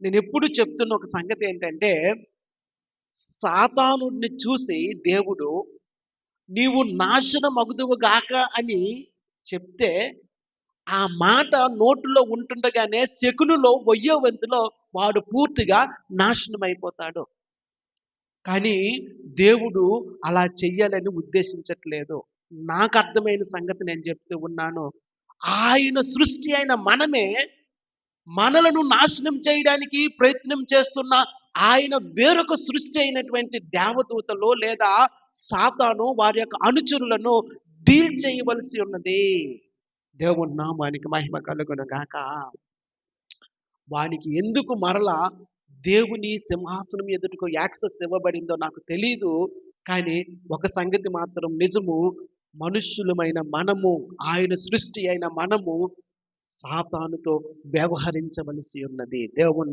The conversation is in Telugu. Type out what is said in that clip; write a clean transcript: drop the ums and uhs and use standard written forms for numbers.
నేను ఎప్పుడు చెప్తున్న ఒక సంగతి ఏంటంటే, సాతానుడిని చూసి దేవుడు నీవు నాశనమగుదువు గాక అని చెప్తే, ఆ మాట నోటిలో ఉంటుండగానే సెకనులో వెయ్యో వంతులో వాడు పూర్తిగా నాశనమైపోతాడు. కానీ దేవుడు అలా చెయ్యాలని ఉద్దేశించట్లేదు. నాకు అర్థమైన సంగతి నేను చెప్తూ ఉన్నాను. ఆయన సృష్టి అయిన మనమే మనలను నాశనం చేయడానికి ప్రయత్నం చేస్తున్న ఆయన వేరొక సృష్టి అయినటువంటి దేవదూతలు లేదా సాతాను వారి యొక్క అనుచరులను డీల్ చేయవలసి ఉన్నది. దేవుని నామానికి మహిమ కలుగును గాక. వానికి ఎందుకు మరలా దేవుని సింహాసనం ఎదుటకు యాక్సెస్ ఇవ్వబడిందో నాకు తెలీదు. కానీ ఒక సంగతి మాత్రం నిజము. మనుష్యులమైన మనము, ఆయన సృష్టి అయిన మనము సాతానుతో వ్యవహరించవలసి ఉన్నది. దేవుని